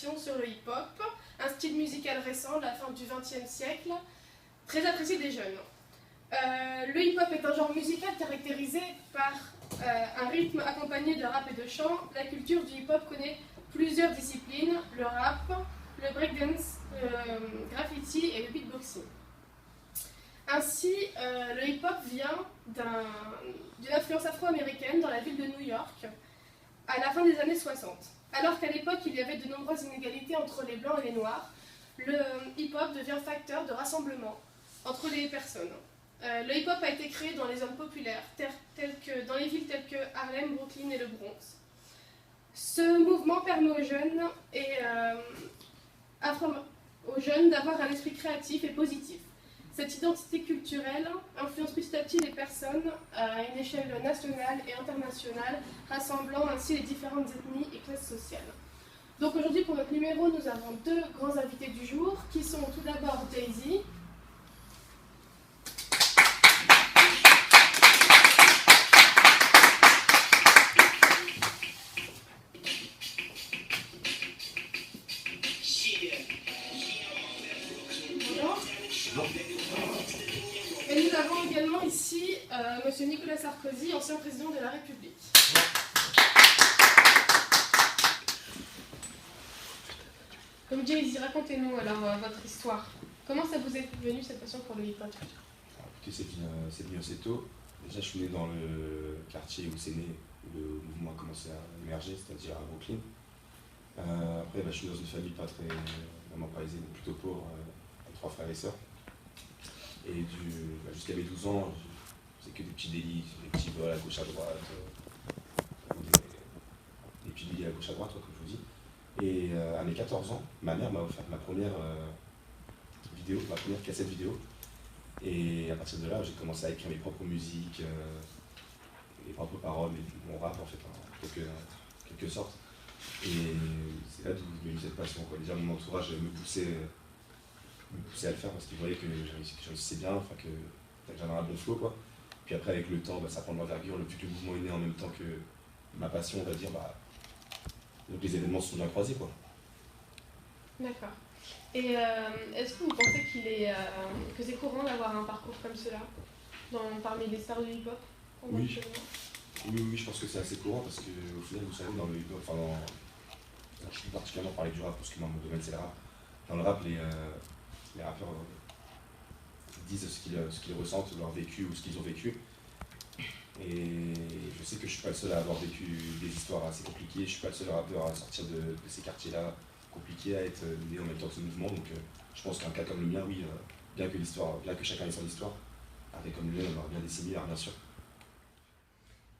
réflexion sur le hip-hop, un style musical récent de la fin du XXe siècle, très apprécié des jeunes. Le hip-hop est un genre musical caractérisé par un rythme accompagné de rap et de chant. La culture du hip-hop connaît plusieurs disciplines, le rap, le breakdance, le graffiti et le beatboxing. Ainsi, le hip-hop vient d'une influence afro-américaine dans la ville de New York à la fin des années 60. Alors qu'à l'époque, il y avait de nombreuses inégalités entre les blancs et les noirs, le hip-hop devient facteur de rassemblement entre les personnes. Le hip-hop a été créé dans les zones populaires, dans les villes telles que Harlem, Brooklyn et le Bronx. Ce mouvement permet aux jeunes d'avoir un esprit créatif et positif. Cette identité culturelle influence petit à petit les personnes à une échelle nationale et internationale, rassemblant ainsi les différentes ethnies et classes sociales. Donc aujourd'hui, pour notre numéro, nous avons deux grands invités du jour, qui sont tout d'abord Jay-Z. Et nous avons également ici Monsieur Nicolas Sarkozy, ancien président de la République. Donc Jay-Z, racontez-nous alors votre histoire. Comment ça vous est venu cette passion pour le hip-hop? C'est venu assez tôt. Déjà, je suis né dans le quartier où c'est né, où le mouvement a commencé à émerger, c'est-à-dire à Brooklyn. Après, je suis dans une famille pas très, vraiment pas aisée, mais plutôt pauvre, avec 3 frères et sœurs. Et jusqu'à mes 12 ans, c'est que des petits délits, des petits vols à gauche à droite, des petits délits à gauche à droite, comme je vous dis. Et à mes 14 ans, ma mère m'a offert ma première cassette vidéo. Et à partir de là, j'ai commencé à écrire mes propres musiques, mes propres paroles, mon rap en fait, en quelque sorte. Et c'est là d'où j'ai eu cette passion, quoi. Déjà, mon entourage me poussait à le faire parce qu'il voyait que je réussissais bien, enfin que j'avais un bon flow, quoi. Puis après, avec le temps, ça prend de l'envergure, vu que le mouvement est né en même temps que ma passion, on va dire, donc les événements se sont bien croisés, quoi. D'accord. Et est-ce que vous pensez que c'est courant d'avoir un parcours comme cela parmi les stars du hip-hop? Oui. Oui, je pense que c'est assez courant parce qu'au final, vous savez, dans le hip-hop, je peux particulièrement parler du rap parce que moi, mon domaine c'est le rap. Dans le rap, les rappeurs disent ce qu'ils ressentent, leur vécu ou ce qu'ils ont vécu. Et je sais que je suis pas le seul à avoir vécu des histoires assez compliquées, je suis pas le seul rappeur à sortir de ces quartiers-là compliqués, à être né en même temps que ce mouvement. Donc je pense qu'un cas comme le mien, oui, bien que chacun ait son histoire, un cas comme le mien, on aura bien des similaires, bien sûr.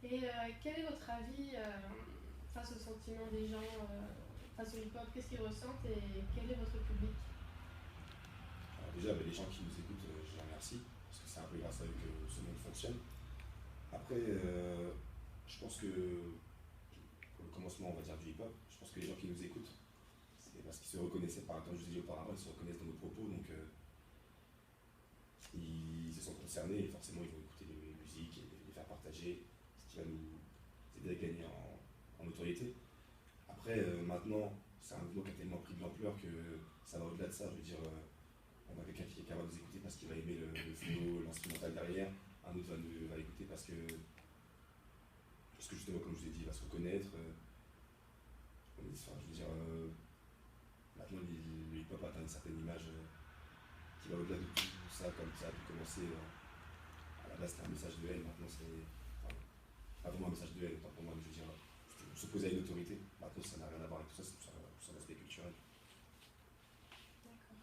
Et quel est votre avis face au sentiment des gens, face au hip-hop? Qu'est-ce qu'ils ressentent et quel est votre public? Alors déjà, les gens qui nous écoutent, je les remercie, parce que c'est un peu grâce à eux que ce monde fonctionne. Après, je pense que, pour le commencement, on va dire, du hip-hop, je pense que les gens qui nous écoutent, c'est parce qu'ils se reconnaissaient, comme je vous ai dit auparavant, ils se reconnaissent dans nos propos, donc ils se sont concernés et forcément ils vont écouter les musiques et les faire partager, ce qui va nous aider à gagner en notoriété. Après, maintenant, c'est un mouvement qui a tellement pris de l'ampleur que ça va au-delà de ça. Je veux dire, on a quelqu'un qui est capable de nous écouter parce qu'il va aimer le flow, l'instrumental derrière. Un autre va écouter parce que justement, comme je vous ai dit, il va se reconnaître. Je veux dire, maintenant, le hip-hop atteint une certaine image qui va au-delà de tout ça, comme ça a pu commencer. À la base, c'était un message de haine, maintenant, c'est pas vraiment un message de haine, autant pour moi, mais je veux dire, s'opposer à une autorité. Maintenant, ça n'a rien à voir avec tout ça, c'est plus un aspect culturel. D'accord.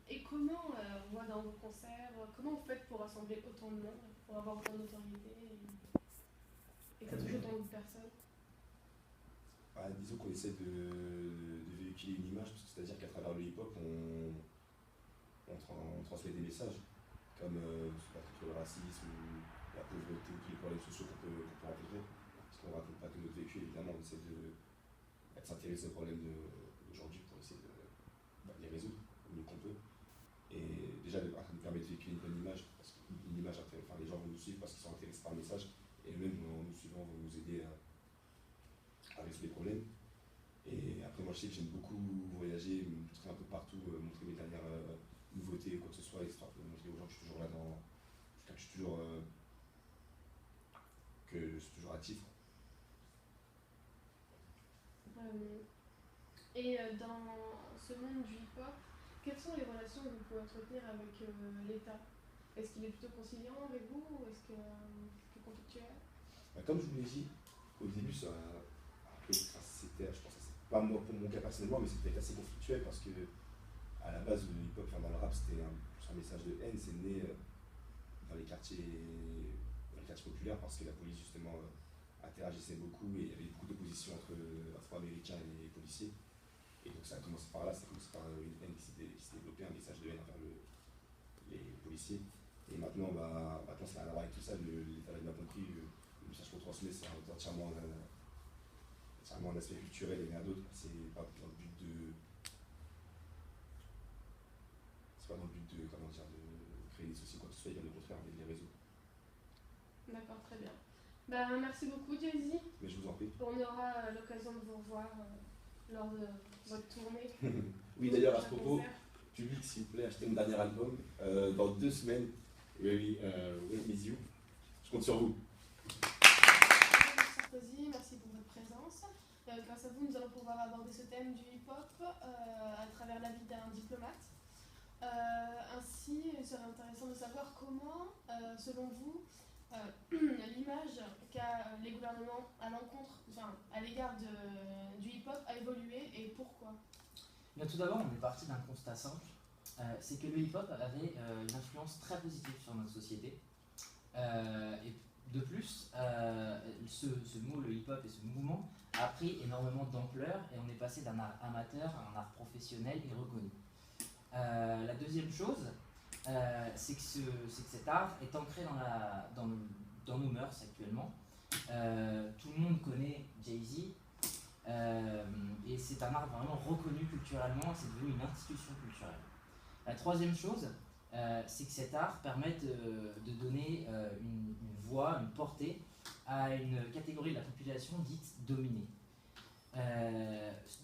Et comment, on voit dans vos concerts, comment vous faites pour rassembler autant de monde, pour avoir autant de notoriété et que ça touche autant de personnes? Disons qu'on essaie de véhiculer une image, c'est-à-dire qu'à travers le hip-hop, on transmet des messages, comme contre le racisme, la pauvreté, tous les problèmes sociaux qu'on peut rencontrer. Parce qu'on ne raconte pas que notre vécu, évidemment, on essaie de s'intéresser aux problèmes d'aujourd'hui pour essayer de les résoudre au mieux qu'on peut. Et déjà, ça nous permet de véhiculer une bonne image, parce qu'une image, les gens vont nous suivre parce qu'ils sont intéressés par le message, et eux-mêmes, en nous suivant, vont nous aider à résoudre les problèmes. Et moi je sais que j'aime beaucoup voyager, me montrer un peu partout, montrer mes dernières nouveautés, quoi que ce soit, histoire de montrer aux gens que je suis toujours là dans. Que je suis toujours. Que je suis toujours actif. Dans ce monde du hip-hop, quelles sont les relations que vous pouvez entretenir avec l'État? Est-ce qu'il est plutôt conciliant avec vous ou est-ce que plus conflictuel? Comme je vous l'ai dit, au début, c'était, je pense que c'est pas moi pour mon cas personnellement, mais c'était assez conflictuel parce que à la base, le hip-hop, enfin, dans le rap, c'était un message de haine, c'est né dans les quartiers populaires parce que la police justement interagissait beaucoup et il y avait beaucoup d'opposition entre afro-américains et les policiers. Et donc ça a commencé par là, ça a commencé par une haine qui s'est développée, un message de haine envers les policiers. Et maintenant, maintenant ça n'a rien à voir avec tout ça, l'État l'a bien compris, le message qu'on transmet c'est entièrement un aspect culturel et rien d'autre. C'est pas dans le but de. C'est pas dans le but de, comment dire, de créer des soucis, quoi que ce soit, il y a le contraire avec les réseaux. D'accord, très bien. Merci beaucoup, Jay-Z. Mais je vous en prie. On aura l'occasion de vous revoir lors de votre tournée. Oui, d'ailleurs, à ce propos, public, s'il vous plaît, achetez mon dernier album dans 2 semaines. Oui, Miss You. Je compte sur vous. Merci Sarkozy, merci pour votre présence. Grâce à vous, nous allons pouvoir aborder ce thème du hip-hop à travers la vie d'un diplomate. Ainsi, il serait intéressant de savoir comment, selon vous, l'image qu'a les gouvernements à l'égard du hip-hop a évolué et pourquoi? Bien, tout d'abord, on est parti d'un constat simple, c'est que le hip-hop avait une influence très positive sur notre société. Et de plus, ce mot, le hip-hop et ce mouvement a pris énormément d'ampleur et on est passé d'un art amateur à un art professionnel et reconnu. La deuxième chose, c'est que cet art est ancré dans nos mœurs actuellement. Tout le monde connaît Jay-Z et c'est un art vraiment reconnu culturellement, c'est devenu une institution culturelle. La troisième chose, c'est que cet art permet de donner une voix, une portée à une catégorie de la population dite dominée.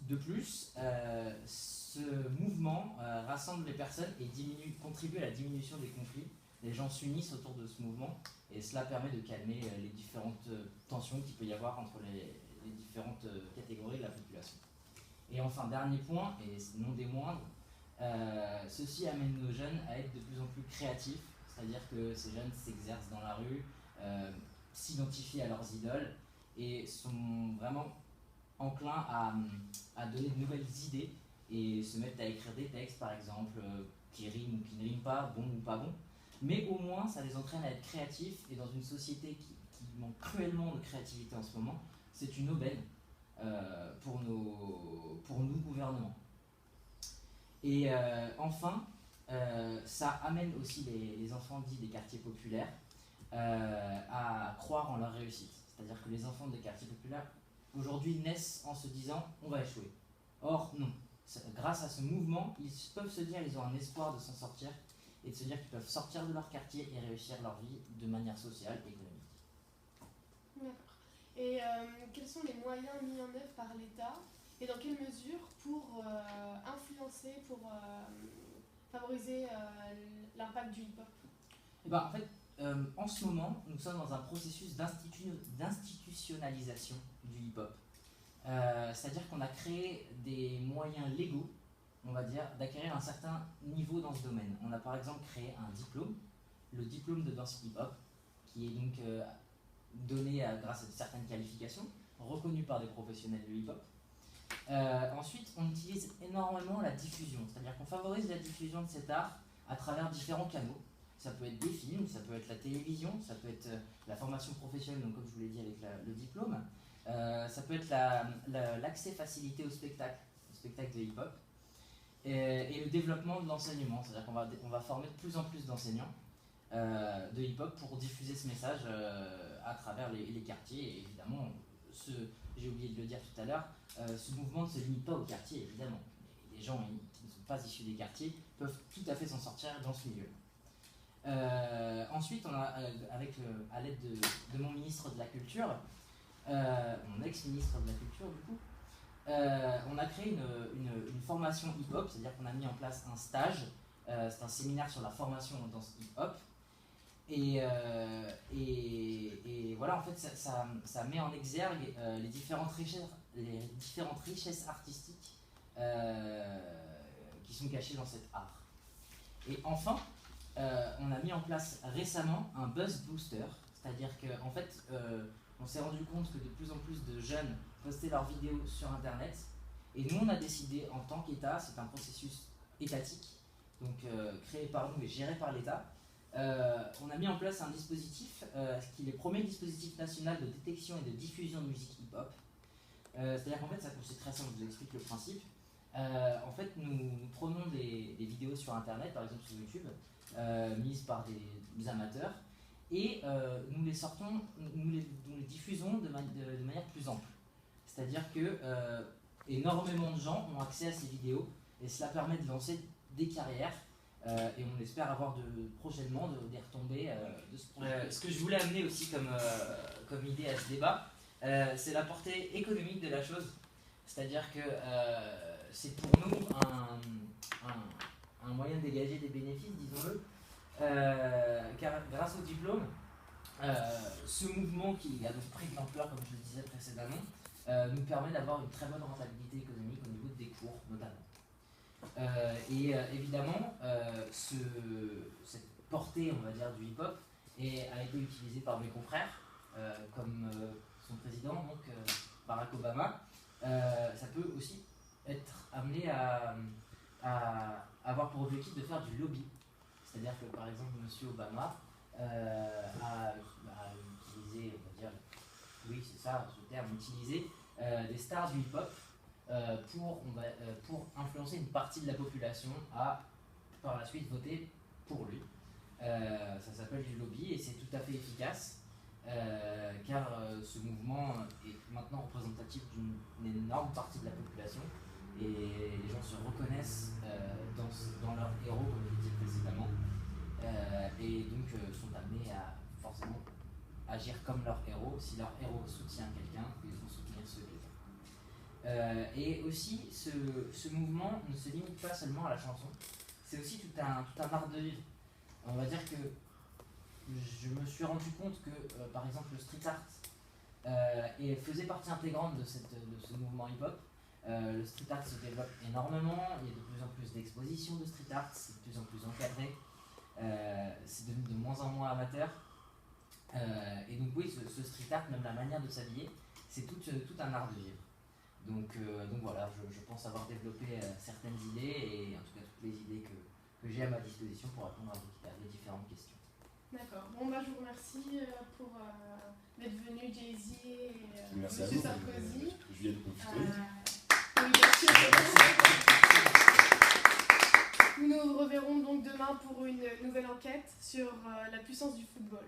De plus, ce mouvement rassemble les personnes et contribue à la diminution des conflits. Les gens s'unissent autour de ce mouvement et cela permet de calmer les différentes tensions qu'il peut y avoir entre les différentes catégories de la population. Et enfin, dernier point, et non des moindres, ceci amène nos jeunes à être de plus en plus créatifs, c'est-à-dire que ces jeunes s'exercent dans la rue, s'identifient à leurs idoles et sont vraiment enclins à donner de nouvelles idées et se mettent à écrire des textes par exemple qui riment ou qui ne riment pas, bons ou pas bons, mais au moins ça les entraîne à être créatifs et dans une société qui manque cruellement de créativité en ce moment, c'est une aubaine pour nous gouvernements. Et enfin, ça amène aussi les enfants dits des quartiers populaires à croire en leur réussite. C'est-à-dire que les enfants des quartiers populaires aujourd'hui naissent en se disant on va échouer. Or non, grâce à ce mouvement, ils peuvent se dire, ils ont un espoir de s'en sortir et de se dire qu'ils peuvent sortir de leur quartier et réussir leur vie de manière sociale et économique. D'accord. Et quels sont les moyens mis en œuvre par l'État et dans quelle mesure pour influencer, pour favoriser l'impact du hip-hop? En fait, en ce moment, nous sommes dans un processus d'institutionnalisation du hip-hop. C'est-à-dire qu'on a créé des moyens légaux, on va dire, d'acquérir un certain niveau dans ce domaine. On a par exemple créé un diplôme, le diplôme de danse hip-hop, qui est donc donné grâce à certaines qualifications, reconnues par des professionnels du hip-hop. Ensuite, on utilise énormément la diffusion, c'est-à-dire qu'on favorise la diffusion de cet art à travers différents canaux. Ça peut être des films, ça peut être la télévision, ça peut être la formation professionnelle, donc comme je vous l'ai dit avec le diplôme. Ça peut être l'accès facilité au spectacle de hip-hop. Et le développement de l'enseignement, c'est-à-dire qu'on va former de plus en plus d'enseignants de hip-hop pour diffuser ce message à travers les quartiers. Et évidemment, j'ai oublié de le dire tout à l'heure, ce mouvement ne se limite pas aux quartiers, évidemment. Les gens qui ne sont pas issus des quartiers peuvent tout à fait s'en sortir dans ce milieu. Ensuite, on a, à l'aide de mon ministre de la Culture, mon ex-ministre de la Culture du coup, on a créé une formation hip-hop, c'est-à-dire qu'on a mis en place un stage, c'est un séminaire sur la formation en danse hip-hop. Et voilà, en fait, ça met en exergue les différentes richesses artistiques qui sont cachées dans cet art. Et enfin, on a mis en place récemment un buzz booster, c'est-à-dire qu'en fait, on s'est rendu compte que de plus en plus de jeunes postaient leurs vidéos sur Internet. Et nous, on a décidé en tant qu'État, c'est un processus étatique, donc créé par nous et géré par l'État. On a mis en place un dispositif qui est le premier dispositif national de détection et de diffusion de musique hip-hop. C'est-à-dire qu'en fait, c'est très simple, je vous explique le principe. En fait, nous prenons des vidéos sur Internet, par exemple sur YouTube, mises par des amateurs, et nous les sortons, nous les diffusons de manière plus ample. C'est-à-dire que énormément de gens ont accès à ces vidéos, et cela permet de lancer des carrières. Et on espère avoir prochainement des retombées de ce projet. Ce que je voulais amener aussi comme idée à ce débat, c'est la portée économique de la chose. C'est-à-dire que c'est pour nous un moyen de dégager des bénéfices, disons-le, car grâce au diplôme, ce mouvement qui a donc pris de l'ampleur, comme je le disais précédemment, nous permet d'avoir une très bonne rentabilité économique au niveau des cours, notamment. Évidemment, cette portée, on va dire, du hip-hop a été utilisée par mes confrères, comme son président, donc Barack Obama. Ça peut aussi être amené à avoir pour objectif de faire du lobby. C'est-à-dire que, par exemple, M. Obama a utilisé, on va dire, oui, c'est ça, ce terme, utilisé des stars du hip-hop pour influencer une partie de la population à, par la suite, voter pour lui. Ça s'appelle du lobby et c'est tout à fait efficace car ce mouvement est maintenant représentatif d'une énorme partie de la population et les gens se reconnaissent dans leur héros, comme je l'ai dit précédemment, et donc sont amenés à forcément agir comme leur héros. Si leur héros soutient quelqu'un, ils vont soutenir ce quelqu'un. Et aussi, ce mouvement ne se limite pas seulement à la chanson, c'est aussi tout un art de vivre. On va dire que je me suis rendu compte que, par exemple, le street art faisait partie intégrante de ce mouvement hip-hop. Le street art se développe énormément, il y a de plus en plus d'expositions de street art, c'est de plus en plus encadré, c'est devenu de moins en moins amateur. Et donc oui, ce street art, même la manière de s'habiller, c'est tout un art de vivre. Donc voilà, je pense avoir développé certaines idées et en tout cas toutes les idées que j'ai à ma disposition pour répondre à vos différentes questions. D'accord. Bon, je vous remercie pour d'être venu, Jay-Z et Merci M. Sarkozy. Je viens de profiter. Oui, bien sûr. Nous nous reverrons donc demain pour une nouvelle enquête sur la puissance du football.